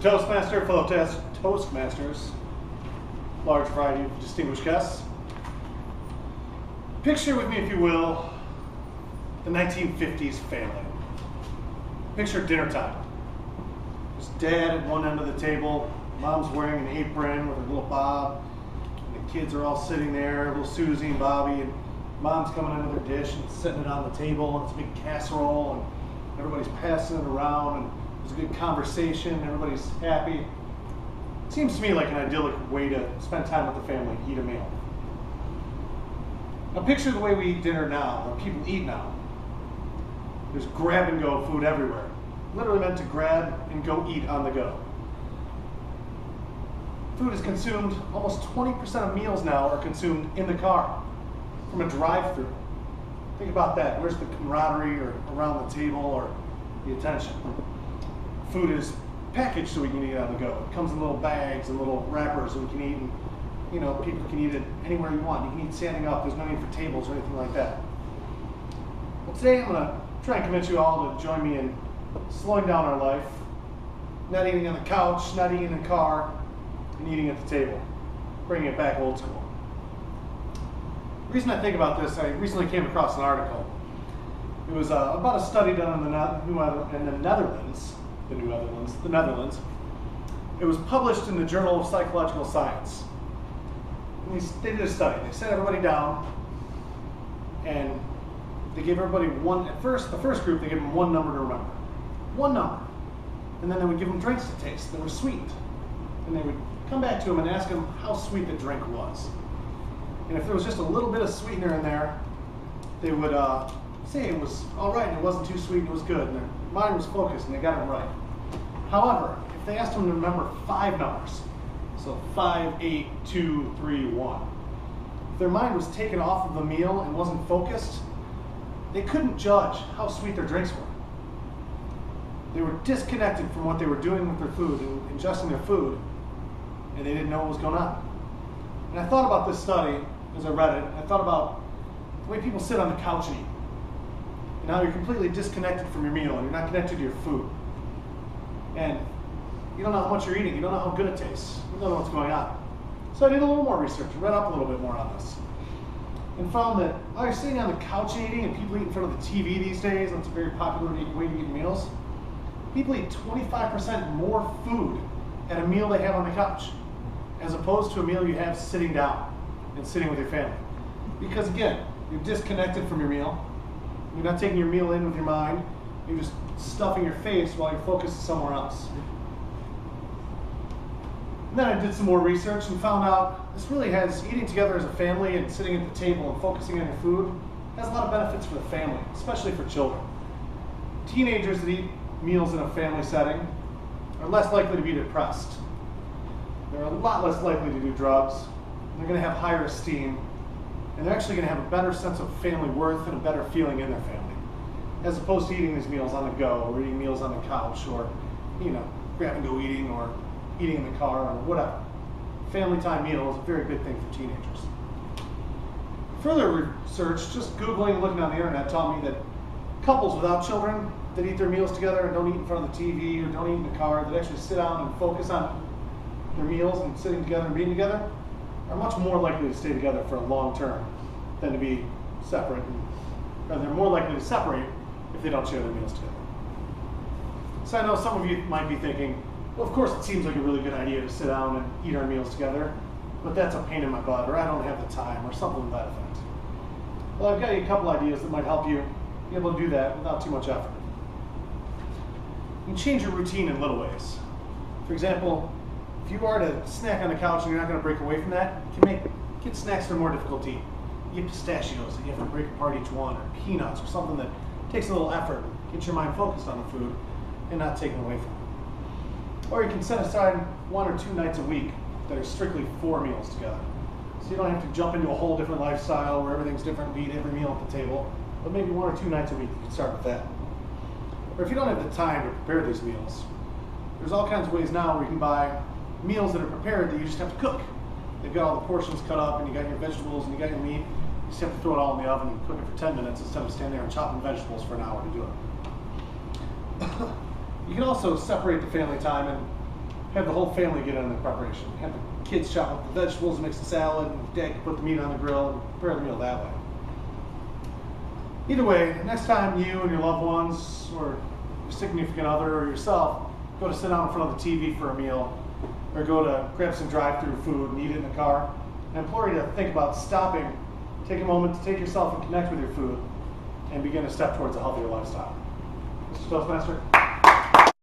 Toastmaster, fellow Toastmasters, large variety of distinguished guests. Picture with me, if you will, the 1950s family. Picture dinner time. There's dad at one end of the table, mom's wearing an apron with her little bob, and the kids are all sitting there, little Susie and Bobby, and mom's coming in with her dish and setting it on the table, and it's a big casserole, and everybody's passing it around, and there's a good conversation, everybody's happy. It seems to me like an idyllic way to spend time with the family, eat a meal. Now picture the way we eat dinner now, or people eat now. There's grab and go food everywhere. Literally meant to grab and go eat on the go. Food is consumed, almost 20% of meals now are consumed in the car, from a drive-through. Think about that. Where's the camaraderie or around the table or the attention? Food is packaged so we can eat it on the go. It comes in little bags and little wrappers so we can eat, and people can eat it anywhere you want. You can eat standing up. There's no need for tables or anything like that. Well, today I'm going to try and convince you all to join me in slowing down our life, not eating on the couch, not eating in the car, and eating at the table, bringing it back old school. The reason I think about this, I recently came across an article. It was about a study done in the Netherlands. It was published in the Journal of Psychological Science. And they did a study. They set everybody down, and they gave everybody the first group, they gave them one number to remember. One number. And then they would give them drinks to taste that were sweet. And they would come back to them and ask them how sweet the drink was. And if there was just a little bit of sweetener in there, they would say it was all right and it wasn't too sweet and it was good. And their mind was focused and they got it right. However, if they asked them to remember 5 numbers, so 5, 8, 2, 3, 1, if their mind was taken off of the meal and wasn't focused, they couldn't judge how sweet their drinks were. They were disconnected from what they were doing with their food and ingesting their food, and they didn't know what was going on. And I thought about this study as I read it. I thought about the way people sit on the couch and eat, and how you're completely disconnected from your meal and you're not connected to your food. And you don't know how much you're eating, you don't know how good it tastes, you don't know what's going on. So I did a little more research, read up a little bit more on this, and found that while you're sitting on the couch and eating, and people eat in front of the TV these days, and it's a very popular way to eat meals, people eat 25% more food at a meal they have on the couch, as opposed to a meal you have sitting down and sitting with your family. Because again, you're disconnected from your meal, you're not taking your meal in with your mind, you're just stuffing your face while your focus is somewhere else. And then I did some more research and found out this really has, eating together as a family and sitting at the table and focusing on your food, has a lot of benefits for the family, especially for children. Teenagers that eat meals in a family setting are less likely to be depressed. They're a lot less likely to do drugs. They're going to have higher esteem, and they're actually going to have a better sense of family worth and a better feeling in their family, as opposed to eating these meals on the go, or eating meals on the couch, or grab and go eating, or eating in the car, or whatever. Family time meal is a very good thing for teenagers. Further research, just Googling and looking on the internet, taught me that couples without children that eat their meals together and don't eat in front of the TV or don't eat in the car, that actually sit down and focus on their meals and sitting together and being together, are much more likely to stay together for a long term than to be separate. Or they're more likely to separate if they don't share their meals together. So I know some of you might be thinking, well, of course it seems like a really good idea to sit down and eat our meals together, but that's a pain in my butt, or I don't have the time, or something to that effect. Well, I've got you a couple ideas that might help you be able to do that without too much effort. You can change your routine in little ways. For example, if you are to snack on the couch and you're not going to break away from that, you can get snacks that are more difficult to eat. You get pistachios that you have to break apart each one, or peanuts, or something that takes a little effort, get your mind focused on the food and not taken away from it. Or you can set aside 1 or 2 nights a week that are strictly for meals together. So you don't have to jump into a whole different lifestyle where everything's different, eat every meal at the table, but maybe 1 or 2 nights a week you can start with that. Or if you don't have the time to prepare these meals, there's all kinds of ways now where you can buy meals that are prepared that you just have to cook. They've got all the portions cut up, and you got your vegetables and you got your meat. You just have to throw it all in the oven and cook it for 10 minutes instead of standing there and chopping vegetables for an hour to do it. You can also separate the family time and have the whole family get in on the preparation. Have the kids chop up the vegetables, mix the salad, and Dad can put the meat on the grill and prepare the meal that way. Either way, next time you and your loved ones, or your significant other, or yourself, go to sit down in front of the TV for a meal, or go to grab some drive-through food and eat it in the car, I implore you to think about stopping, take a moment to take yourself and connect with your food, and begin to step towards a healthier lifestyle. Mr. Toastmaster?